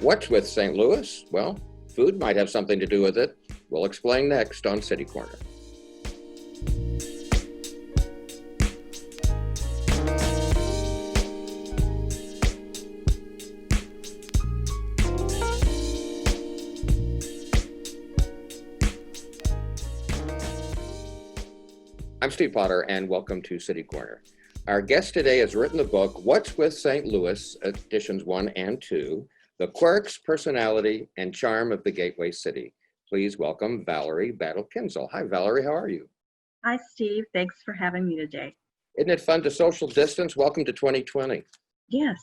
What's with St. Louis? Well, food might have something to do with it. We'll explain next on City Corner. I'm Steve Potter, and welcome to City Corner. Our guest today has written the book, What's with St. Louis, editions 1 and 2, The Quirks, Personality, and Charm of the Gateway City. Please welcome Valerie Battle Kienzle. Hi, Valerie, how are you? Hi, Steve. Thanks for having me today. Isn't it fun to social distance? Welcome to 2020. Yes.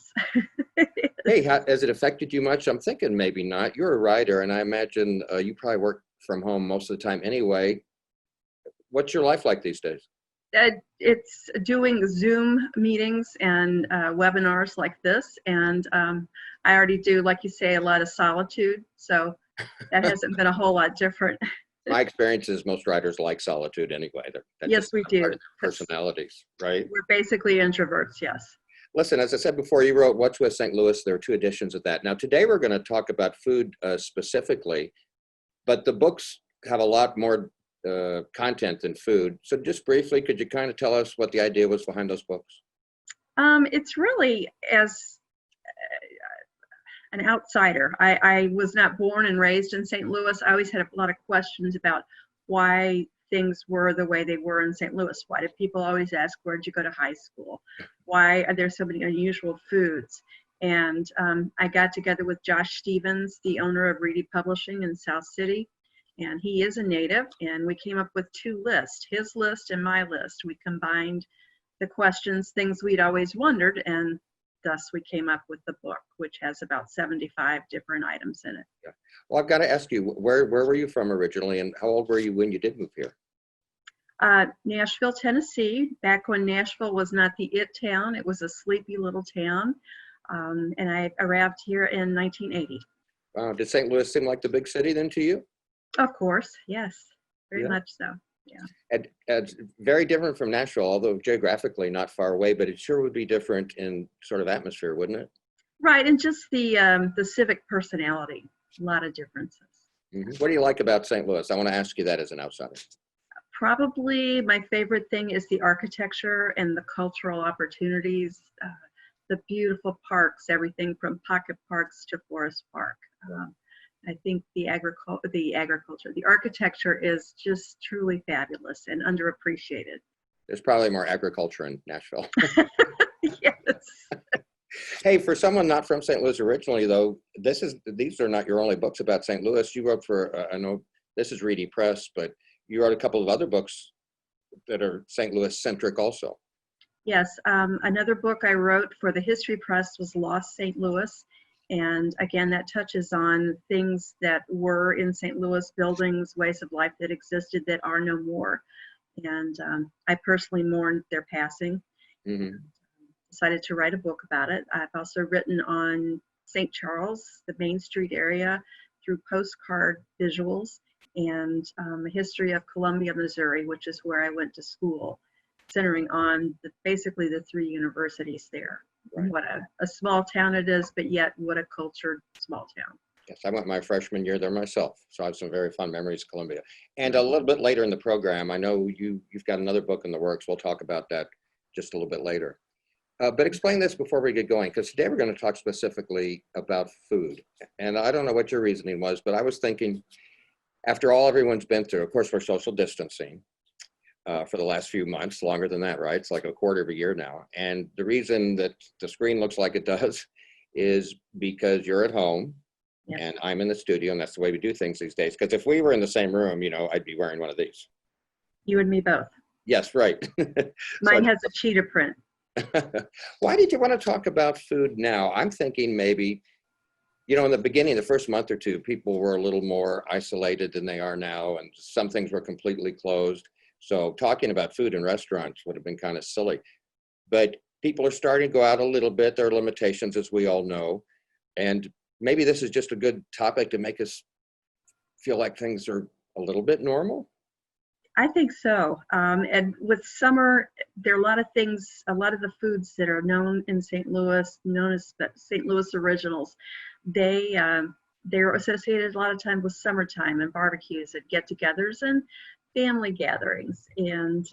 Hey, has it affected you much? I'm thinking maybe not. You're a writer, and I imagine you probably work from home most of the time anyway. What's your life like these days? It's doing Zoom meetings and webinars like this. And I already do, like you say, a lot of solitude. So that hasn't been a whole lot different. My experience is most writers like solitude anyway. That's Yes, just we do. part of their personalities, right? We're basically introverts, yes. Listen, as I said before, you wrote What's with St. Louis. There are 2 editions of that. Now, today we're going to talk about food specifically, but the books have a lot more content than food. So just briefly, could you kind of tell us what the idea was behind those books? It's really as an outsider. I was not born and raised in St. Louis. I always had a lot of questions about why things were the way they were in St. Louis. Why did people always ask, where'd you go to high school? Why are there so many unusual foods? And I got together with Josh Stevens, the owner of Reedy Publishing in South City. And he is a native, and we came up with 2 lists, his list and my list. We combined the questions, things we'd always wondered, and thus we came up with the book, which has about 75 different items in it. Yeah. Well, I've got to ask you, where were you from originally, and how old were you when you did move here? Nashville, Tennessee, back when Nashville was not the it town. It was a sleepy little town, and I arrived here in 1980. Did St. Louis seem like the big city then to you? Of course, yes, very much so. Yeah. And it's very different from Nashville, although geographically not far away, but it sure would be different in sort of atmosphere, wouldn't it? Right, and just the civic personality, a lot of differences. Mm-hmm. What do you like about St. Louis? I want to ask you that as an outsider. Probably my favorite thing is the architecture and the cultural opportunities, the beautiful parks, everything from pocket parks to Forest Park. I think the architecture is just truly fabulous and underappreciated. There's probably more agriculture in Nashville. Yes. Hey, for someone not from St. Louis originally, though, these are not your only books about St. Louis. You wrote for, I know this is Reedy Press, but you wrote a couple of other books that are St. Louis centric also. Yes, another book I wrote for the History Press was Lost St. Louis. And again, that touches on things that were in St. Louis, buildings, ways of life that existed that are no more. And I personally mourned their passing. Mm-hmm. Decided to write a book about it. I've also written on St. Charles, the Main Street area, through postcard visuals, and a history of Columbia, Missouri, which is where I went to school, centering on basically the 3 universities there. Right. What a small town it is, but yet what a cultured small town. Yes, I went my freshman year there myself, so I have some very fond memories of Columbia. And a little bit later in the program, I know you've got another book in the works. We'll talk about that just a little bit later. But explain this before we get going, because today we're going to talk specifically about food. And I don't know what your reasoning was, but I was thinking, after all everyone's been through, of course, we're social distancing for the last few months, longer than that, right? It's like a quarter of a year now. And the reason that the screen looks like it does is because you're at home. Yes. And I'm in the studio, and that's the way we do things these days. Because if we were in the same room, I'd be wearing one of these. You and me both. Yes, right. Mine has a cheetah print. Why did you want to talk about food now? I'm thinking maybe, in the beginning, the first month or 2, people were a little more isolated than they are now, and some things were completely closed. So talking about food in restaurants would have been kind of silly. But people are starting to go out a little bit. There are limitations, as we all know. And maybe this is just a good topic to make us feel like things are a little bit normal. I think so. And with summer, there are a lot of things, a lot of the foods that are known in St. Louis, known as St. Louis originals, they they're associated a lot of time with summertime and barbecues and get-togethers and family gatherings. And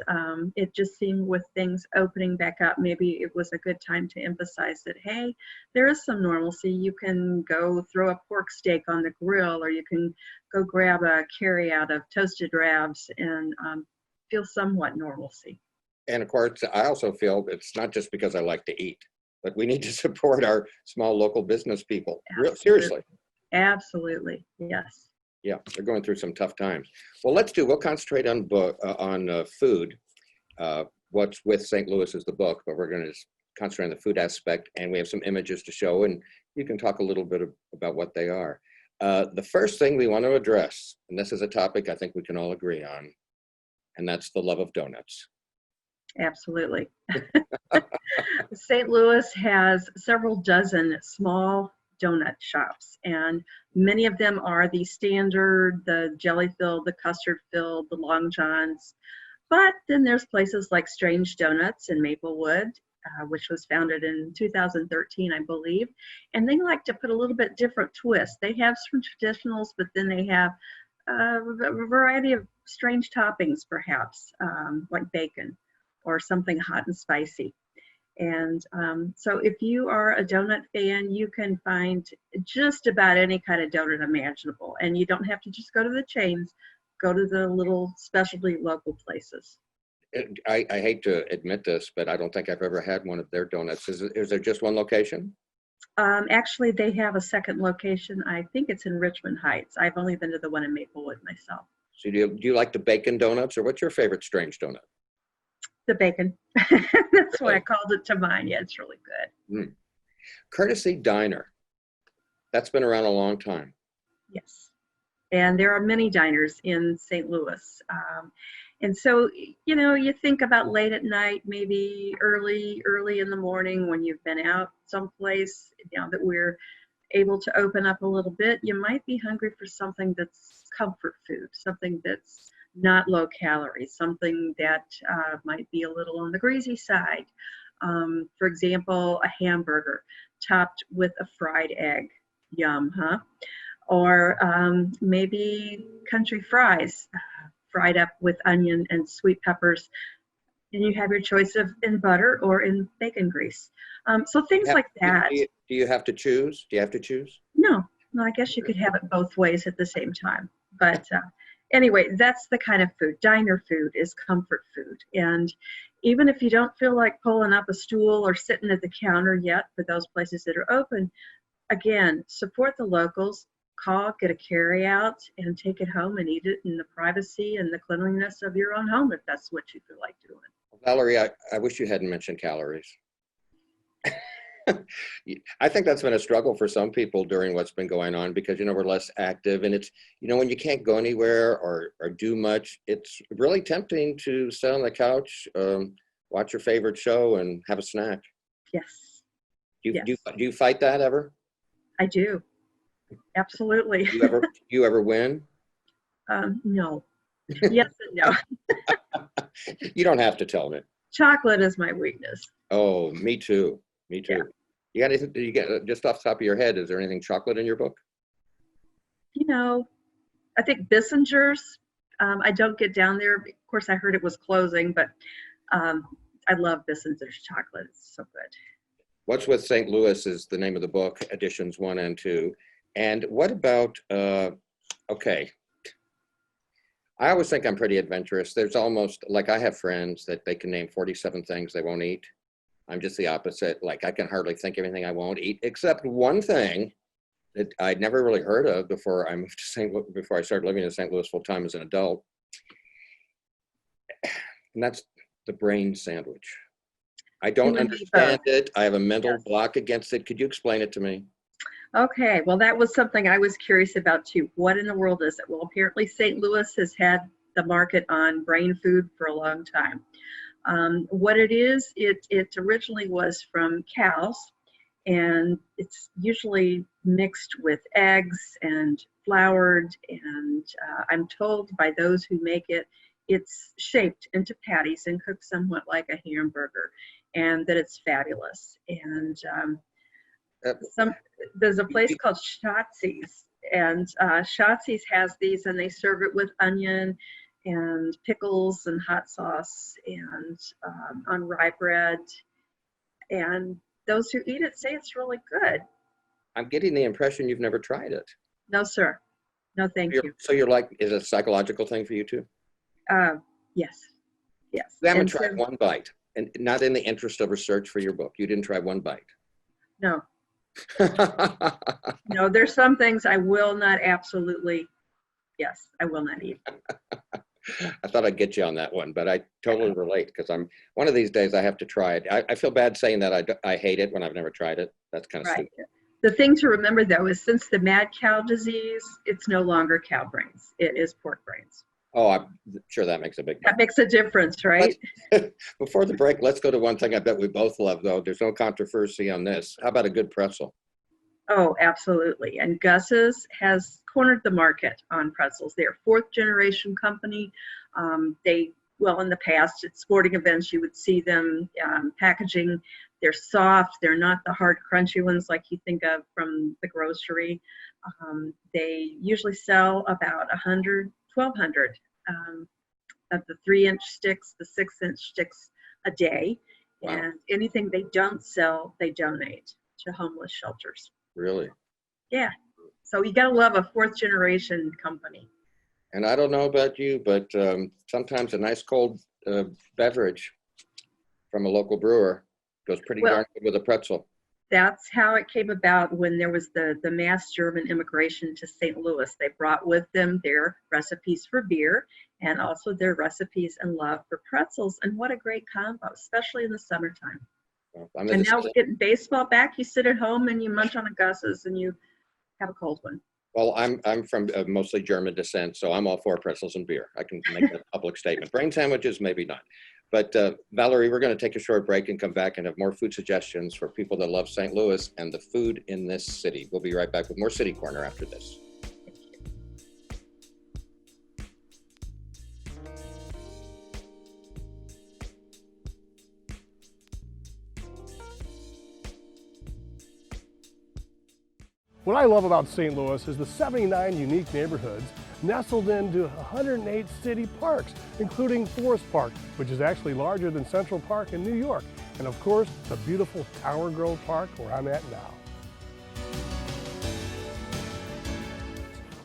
it just seemed with things opening back up, maybe it was a good time to emphasize that, hey, there is some normalcy. You can go throw a pork steak on the grill, or you can go grab a carry out of toasted rabs and feel somewhat normalcy. And of course, I also feel it's not just because I like to eat, but we need to support our small local business people. Real, seriously. Absolutely. Yes. Yeah, they're going through some tough times. Well, we'll concentrate on food. What's with St. Louis is the book, but we're going to concentrate on the food aspect, and we have some images to show, and you can talk a little bit about what they are. The first thing we want to address, and this is a topic I think we can all agree on, and that's the love of donuts. Absolutely. St. Louis has several dozen small donut shops, and many of them are the standard, the jelly filled, the custard filled, the long johns. But then there's places like Strange Donuts in Maplewood, which was founded in 2013, I believe. And they like to put a little bit different twist. They have some traditionals, but then they have a variety of strange toppings, perhaps, like bacon or something hot and spicy. And so if you are a donut fan, you can find just about any kind of donut imaginable. And you don't have to just go to the chains, go to the little specialty local places. I hate to admit this, but I don't think I've ever had one of their donuts. Is there just one location? Actually, they have a second location. I think it's in Richmond Heights. I've only been to the one in Maplewood myself. So do you like the bacon donuts, or what's your favorite Strange donut? The bacon. That's why I called it to mind. Yeah, it's really good. Courtesy Diner. That's been around a long time. Yes. And there are many diners in St. Louis. And so, you think about late at night, maybe early in the morning when you've been out someplace, that we're able to open up a little bit, you might be hungry for something that's comfort food, something that's not low calorie, something that might be a little on the greasy side. For example, a hamburger topped with a fried egg. Yum, huh? Or maybe country fries fried up with onion and sweet peppers. And you have your choice of in butter or in bacon grease. So things like that. Do you have to choose? Do you have to choose? No, I guess you could have it both ways at the same time. But anyway, that's the kind of food. Diner food is comfort food. And even if you don't feel like pulling up a stool or sitting at the counter yet for those places that are open, again, support the locals. Call, get a carry out, and take it home and eat it in the privacy and the cleanliness of your own home if that's what you feel like doing. Valerie, I wish you hadn't mentioned calories. I think that's been a struggle for some people during what's been going on because, we're less active, and it's, when you can't go anywhere or do much, it's really tempting to sit on the couch, watch your favorite show and have a snack. Yes. Do you fight that ever? I do. Absolutely. You ever win? No. Yes and no. You don't have to tell me. Chocolate is my weakness. Oh, me too. Yeah. You got anything? You get just off the top of your head? Is there anything chocolate in your book? I think Bissinger's. I don't get down there. Of course, I heard it was closing, but I love Bissinger's chocolate. It's so good. What's with St. Louis is the name of the book, editions 1 and 2. And what about, okay, I always think I'm pretty adventurous. There's almost, like I have friends that they can name 47 things they won't eat. I'm just the opposite. Like I can hardly think of anything I won't eat, except one thing that I'd never really heard of before I moved to St. Louis, before I started living in St. Louis full time as an adult. And that's the brain sandwich. I don't understand it. I have a mental block against it. Could you explain it to me? Okay, well, that was something I was curious about too. What in the world is it? Well, apparently St. Louis has had the market on brain food for a long time. What it is, it originally was from cows, and it's usually mixed with eggs and floured, and I'm told by those who make it, it's shaped into patties and cooked somewhat like a hamburger, and that it's fabulous. And Uh, there's a place called Schatzi's, and Schatzi's has these, and they serve it with onion and pickles and hot sauce and on rye bread. And those who eat it say it's really good. I'm getting the impression you've never tried it. No, sir. No, thank you. So you're like, is it a psychological thing for you too? Yes. Yes. You haven't And tried one bite, and not in the interest of research for your book. You didn't try one bite. No. No, there's some things I will not absolutely, yes, I will not eat. I thought I'd get you on that one, but I totally relate because I'm one of these days I have to try it. I feel bad saying that I hate it when I've never tried it. That's kind of Right. stupid. The thing to remember, though, is since the mad cow disease, it's no longer cow brains. It is pork brains. Oh, I'm sure that makes a big That makes a difference, right? Before the break, let's go to one thing I bet we both love, though. There's no controversy on this. How about a good pretzel? Oh, absolutely. And Gus's has cornered the market on pretzels. They're a fourth-generation company. Well, in the past, at sporting events, you would see them packaging. They're soft. They're not the hard, crunchy ones like you think of from the grocery. They usually sell about 1,200 of the 3-inch sticks, the 6-inch sticks a day. Wow. And anything they don't sell, they donate to homeless shelters. Really? Yeah. So you got to love a fourth-generation company. And I don't know about you, but sometimes a nice cold beverage from a local brewer goes pretty darn good with a pretzel. That's how it came about when there was the mass German immigration to St. Louis. They brought with them their recipes for beer and also their recipes and love for pretzels. And what a great combo, especially in the summertime. Well, and now we're getting baseball back. You sit at home and you munch on a Gus's and you have a cold one. Well, I'm from mostly German descent, so I'm all for pretzels and beer. I can make that public statement. Brain sandwiches, maybe not. But Valerie, we're going to take a short break and come back and have more food suggestions for people that love St. Louis and the food in this city. We'll be right back with more City Corner after this. What I love about St. Louis is the 79 unique neighborhoods nestled into 108 city parks, including Forest Park, which is actually larger than Central Park in New York, and of course, the beautiful Tower Grove Park where I'm at now.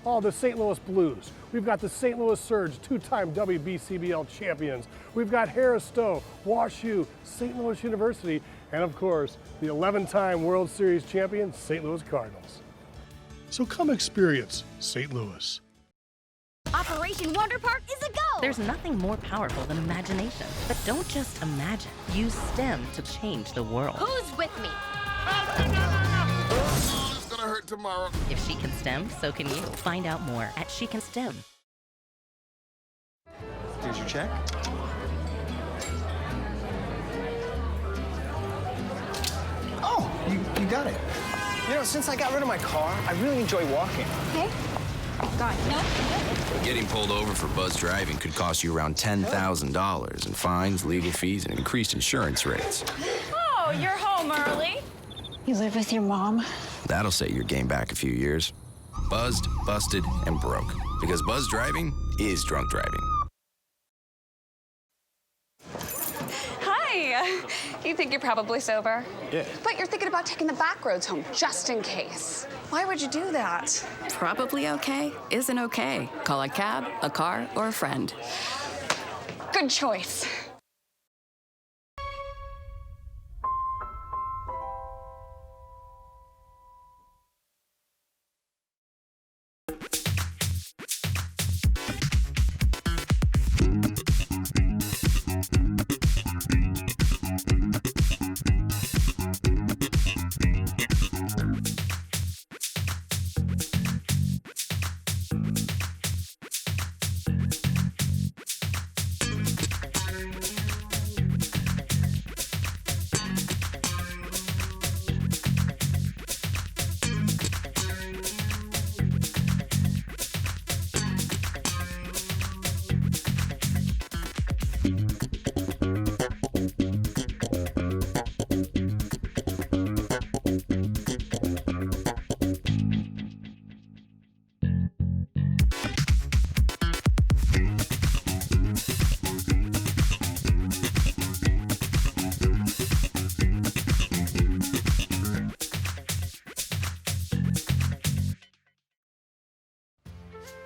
Oh, the St. Louis Blues. We've got the St. Louis Surge, 2-time WBCBL champions. We've got Harris Stowe, WashU, St. Louis University, and of course, the 11-time World Series champion, St. Louis Cardinals. So come experience St. Louis. Operation Wonder Park is a go! There's nothing more powerful than imagination. But don't just imagine. Use STEM to change the world. Who's with me? Oh, it's gonna hurt tomorrow. If she can STEM, so can you. Find out more at She Can STEM. Here's your check. Oh, you got it. You know, since I got rid of my car, I really enjoy walking. Okay. Got it. No. Getting pulled over for buzz driving could cost you around $10,000 in fines, legal fees, and increased insurance rates. Oh, you're home early. You live with your mom? That'll set your game back a few years. Buzzed, busted, and broke. Because buzz driving is drunk driving. Hi. You think you're probably sober? Yeah. But you're thinking about taking the back roads home just in case. Why would you do that? Probably okay isn't okay. Call a cab, a car, or a friend. Good choice.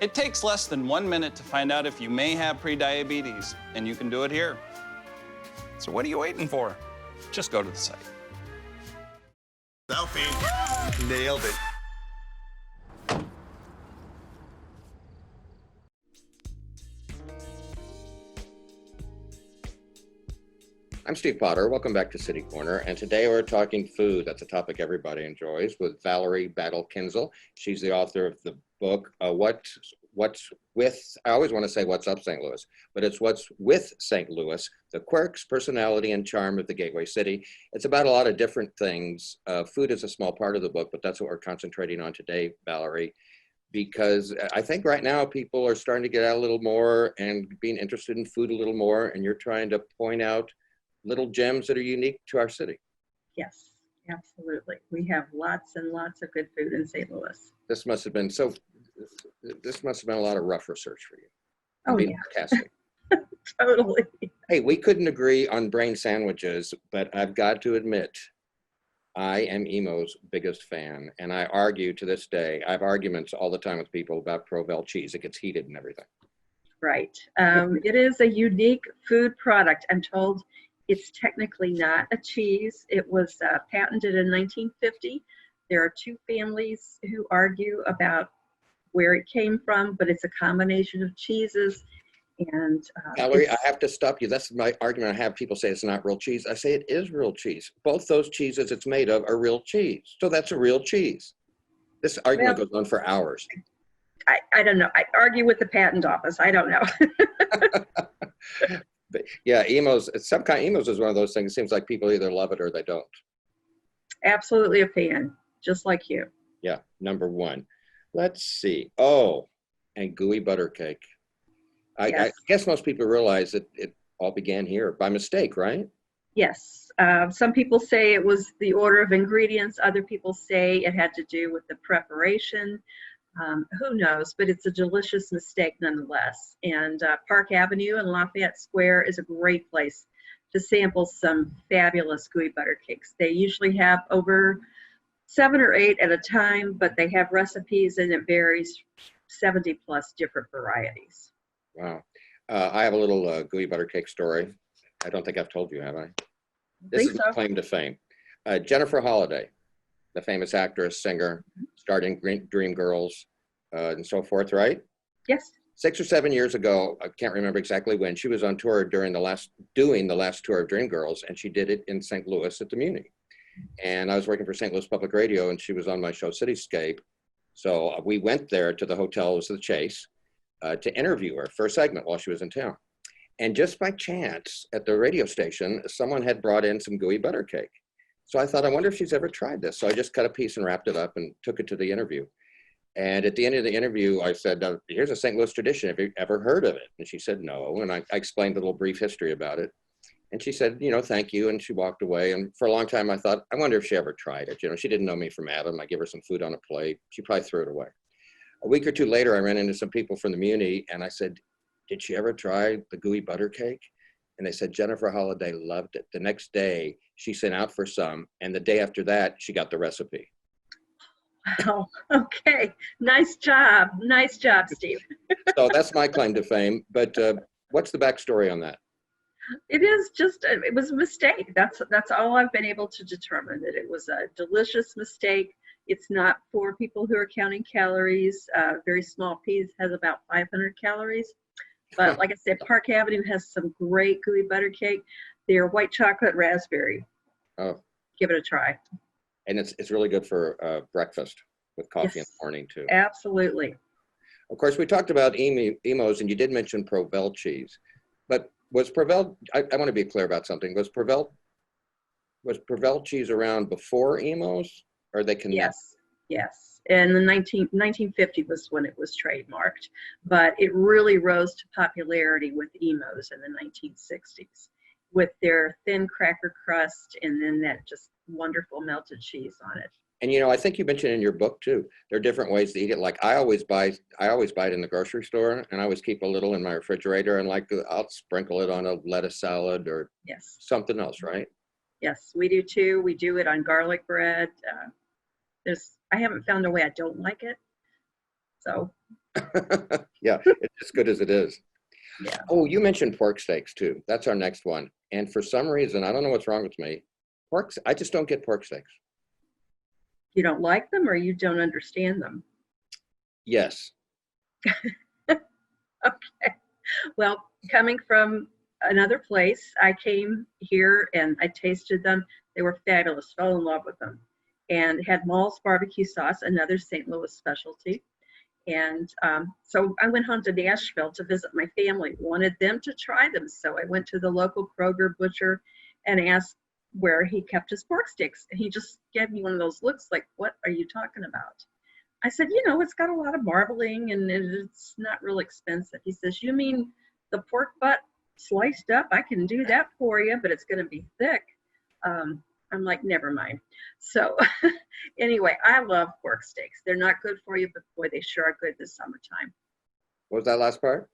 It takes less than 1 minute to find out if you may have prediabetes, and you can do it here. So what are you waiting for? Just go to the site. Selfie. Nailed it. I'm Steve Potter. Welcome back to City Corner. And today we're talking food. That's a topic everybody enjoys with Valerie Battle Kienzle. She's the author of the book, What's With, I always want to say What's Up St. Louis, but it's What's With St. Louis, the quirks, personality, and charm of the Gateway City. It's about a lot of different things. Food is a small part of the book, but that's what we're concentrating on today, Valerie, because I think right now people are starting to get out a little more and being interested in food a little more, and you're trying to point out little gems that are unique to our city. Yes, absolutely. We have lots and lots of good food in St. Louis. This must have been a lot of rough research for you. Oh, being yeah. sarcastic. Totally. Hey, we couldn't agree on brain sandwiches, but I've got to admit, I am Emo's biggest fan. And I argue to this day, I have arguments all the time with people about Provel cheese. It gets heated and everything. Right. It is a unique food product. I'm told it's technically not a cheese. It was patented in 1950. There are two families who argue about where it came from, but it's a combination of cheeses. And Valerie, I have to stop you. That's my argument. I have people say it's not real cheese. I say it is real cheese. Both those cheeses it's made of are real cheese. So that's a real cheese. This argument goes on for hours. I don't know. I argue with the patent office. I don't know. But yeah, Emo's is one of those things. It seems like people either love it or they don't. Absolutely a fan, just like you. Yeah, number one. Let's see. Oh, and gooey butter cake. I guess most people realize that it all began here by mistake, right? Yes. Some people say it was the order of ingredients. Other people say it had to do with the preparation. Who knows, but it's a delicious mistake nonetheless. And Park Avenue and Lafayette Square is a great place to sample some fabulous gooey butter cakes. They usually have over 7 or 8 at a time, but they have recipes and it varies 70 plus different varieties. Wow. I have a little gooey butter cake story. I don't think I've told you, have I? This is my claim to fame. Jennifer Holliday, the famous actress, singer, starred in Dreamgirls and so forth, right? Yes. 6 or 7 years ago, I can't remember exactly when, she was on tour doing the last tour of Dreamgirls, and she did it in St. Louis at the Muni. And I was working for St. Louis Public Radio, and she was on my show Cityscape. So we went there to the hotel, it was the Chase, to interview her for a segment while she was in town. And just by chance, at the radio station, someone had brought in some gooey butter cake. So I thought, I wonder if she's ever tried this. So I just cut a piece and wrapped it up and took it to the interview. And at the end of the interview, I said, here's a St. Louis tradition. Have you ever heard of it? And she said, no. And I explained a little brief history about it. And she said, thank you. And she walked away. And for a long time, I thought, I wonder if she ever tried it. She didn't know me from Adam. I give her some food on a plate. She probably threw it away. A week or two later, I ran into some people from the Muni and I said, did she ever try the gooey butter cake? And they said, Jennifer Holliday loved it. The next day, she sent out for some. And the day after that, she got the recipe. Wow. Okay. Nice job. Nice job, Steve. So that's my claim to fame. But what's the backstory on that? It was a mistake. That's all I've been able to determine, that it was a delicious mistake. It's not for people who are counting calories. Very small piece has about 500 calories. But like I said, Park Avenue has some great gooey butter cake. They're white chocolate raspberry. Oh. Give it a try. And it's really good for breakfast with coffee in the morning too. Absolutely. Of course, we talked about Emo's, and you did mention Provel cheese. But was Provel, I want to be clear about something. Was Provel cheese around before Emo's? Or they connect? Yes. And the 1950 was when it was trademarked, but it really rose to popularity with Emo's in the 1960s with their thin cracker crust and then that just wonderful melted cheese on it. And I think you mentioned in your book too, there are different ways to eat it. Like I always buy it in the grocery store, and I always keep a little in my refrigerator, and I'll sprinkle it on a lettuce salad or something else, right? Yes, we do too. We do it on garlic bread. I haven't found a way I don't like it. So Yeah, it's as good as it is. yeah. Oh, you mentioned pork steaks too. That's our next one. And for some reason, I don't know what's wrong with me. I just don't get pork steaks. You don't like them or you don't understand them? Yes. Okay. Well, coming from another place, I came here and I tasted them. They were fabulous. Fell in love with them. And had Maul's barbecue sauce, another St. Louis specialty. And so I went home to Nashville to visit my family, wanted them to try them. So I went to the local Kroger butcher and asked where he kept his pork sticks. And he just gave me one of those looks like, what are you talking about? I said, you know, it's got a lot of marbling and it's not real expensive. He says, you mean the pork butt sliced up? I can do that for you, but it's going to be thick. I'm like, never mind. So anyway, I love pork steaks. They're not good for you, but boy, they sure are good this summertime. What was that last part?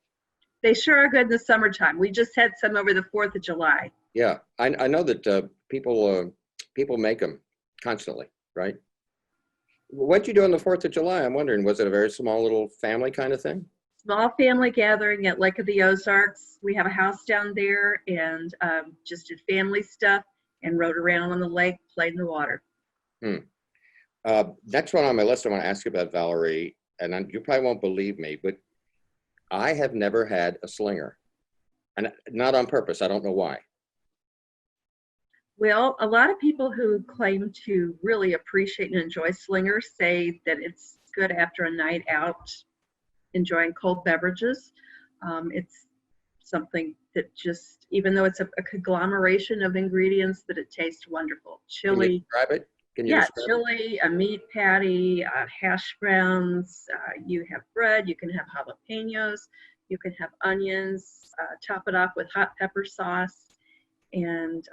They sure are good in the summertime. We just had some over the 4th of July. Yeah, I know that people make them constantly, right? What'd you do on the 4th of July? I'm wondering, was it a very small little family kind of thing? Small family gathering at Lake of the Ozarks. We have a house down there and just did family stuff and rode around on the lake, played in the water. Next one on my list I want to ask you about, Valerie, and you probably won't believe me, but I have never had a slinger. And not on purpose. I don't know why. Well, a lot of people who claim to really appreciate and enjoy slingers say that it's good after a night out enjoying cold beverages. It's something that just, even though it's a conglomeration of ingredients, that it tastes wonderful. Chili. Can you describe it? Can you describe chili, a meat patty, hash browns. You have bread. You can have jalapenos. You can have onions. Top it off with hot pepper sauce and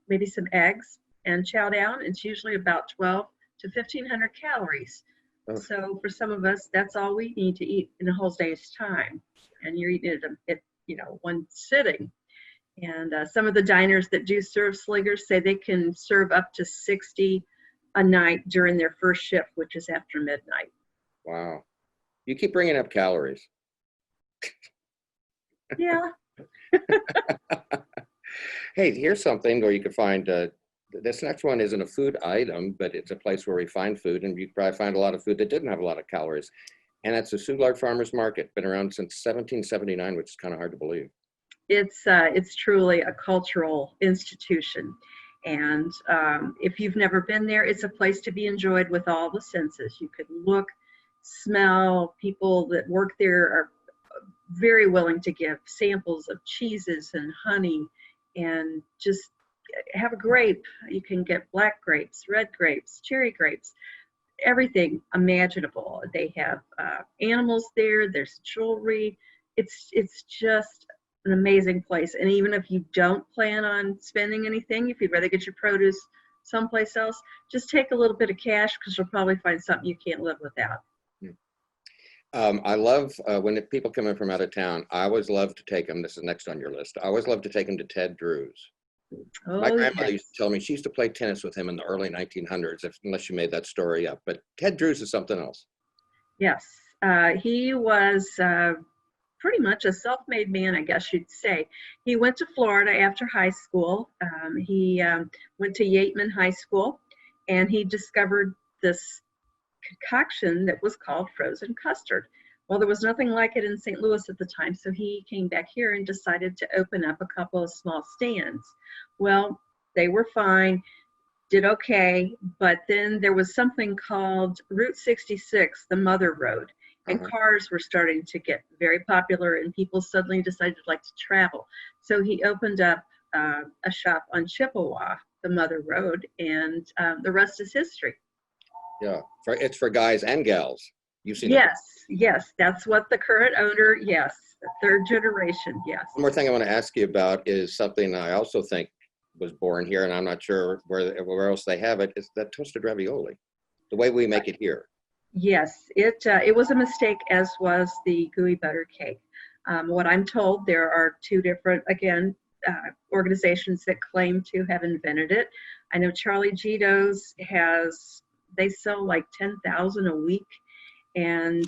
maybe some eggs and chow down. It's usually about 12 to 1,500 calories. Oh. So for some of us, that's all we need to eat in a whole day's time. And you're eating it one sitting. And some of the diners that do serve slingers say they can serve up to 60 a night during their first shift, which is after midnight. Wow. You keep bringing up calories. Yeah. Hey, here's something where you could find, this next one isn't a food item, but it's a place where we find food, and you probably find a lot of food that didn't have a lot of calories. And that's the Soulard Farmers Market, been around since 1779, which is kind of hard to believe. It's truly a cultural institution. And if you've never been there, it's a place to be enjoyed with all the senses. You could look, smell. People that work there are very willing to give samples of cheeses and honey and just have a grape. You can get black grapes, red grapes, cherry grapes, everything imaginable. They have animals there. There's jewelry. It's just an amazing place. And even if you don't plan on spending anything, if you'd rather get your produce someplace else, just take a little bit of cash because you'll probably find something you can't live without. I love when people come in from out of town, I always love to take them. This is next on your list. I always love to take them to Ted Drew's. My grandmother used to tell me she used to play tennis with him in the early 1900s, unless you made that story up. But Ted Drew's is something else. Yes, he was pretty much a self-made man, I guess you'd say. He went to Florida after high school. He went to Yateman High School, and he discovered this concoction that was called frozen custard. Well, there was nothing like it in St. Louis at the time, so he came back here and decided to open up a couple of small stands. Well, they were fine, did okay, but then there was something called Route 66, the Mother Road, and cars were starting to get very popular, and people suddenly decided to like to travel. So he opened up a shop on Chippewa, the Mother Road, and the rest is history. Yeah, it's for guys and gals. You've seen it. Yes, that's what the current owner, the third generation, yes. One more thing I want to ask you about is something I also think was born here, and I'm not sure where else they have it, is that toasted ravioli, the way we make it here. Yes, it was a mistake, as was the gooey butter cake. What I'm told, there are two different, organizations that claim to have invented it. I know Charlie Gito's they sell like 10,000 a week, And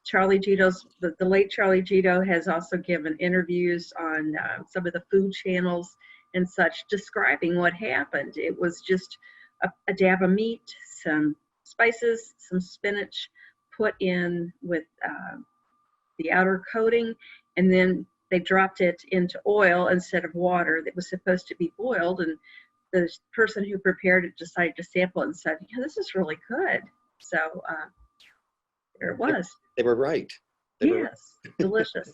Charlie Gito's, the late Charlie Gito has also given interviews on some of the food channels and such, describing what happened. It was just a dab of meat, some spices, some spinach put in with the outer coating, and then they dropped it into oil instead of water that was supposed to be boiled. And the person who prepared it decided to sample it and said, yeah, this is really good. So there it was. They were right. Yes, delicious.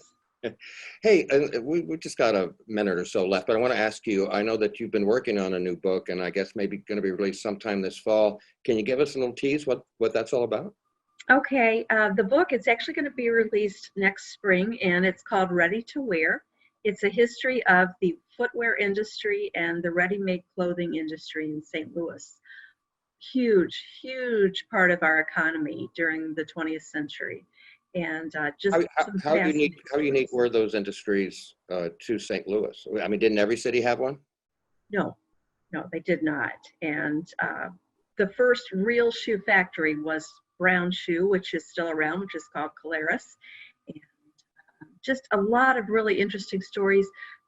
Hey, we just got a minute or so left, but I want to ask you, I know that you've been working on a new book, and I guess maybe going to be released sometime this fall. Can you give us a little tease what that's all about? Okay, the book is actually going to be released next spring, and it's called Ready to Wear. It's a history of the footwear industry and the ready-made clothing industry in St. Louis. Huge, huge part of our economy during the 20th century. And just how unique were those industries to St. Louis? I mean, didn't every city have one? No, they did not. And the first real shoe factory was Brown Shoe, which is still around, which is called Caleres. And just a lot of really interesting stories.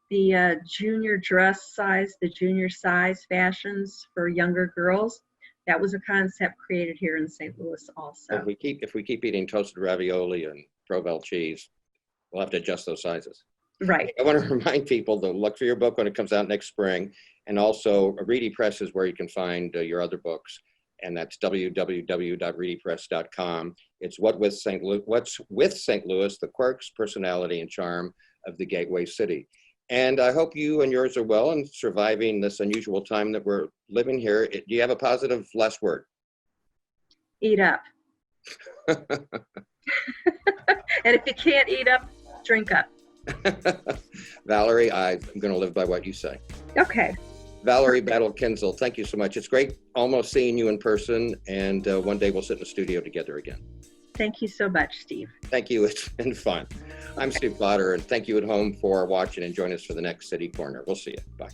The junior dress size, the junior size fashions for younger girls. That was a concept created here in St. Louis also. If we keep eating toasted ravioli and Provel cheese, we'll have to adjust those sizes. Right. I want to remind people to look for your book when it comes out next spring, and also Reedy Press is where you can find your other books, and that's www.reedypress.com. It's What's with St. Louis, the quirks, personality, and charm of the Gateway City. And I hope you and yours are well and surviving this unusual time that we're living here. Do you have a positive last word? Eat up. And if you can't eat up, drink up. Valerie, I'm going to live by what you say. Okay. Valerie Battle Kienzle, thank you so much. It's great almost seeing you in person, and one day we'll sit in the studio together again. Thank you so much, Steve. Thank you. It's been fun. I'm Steve Potter, and thank you at home for watching and join us for the next City Corner. We'll see you. Bye.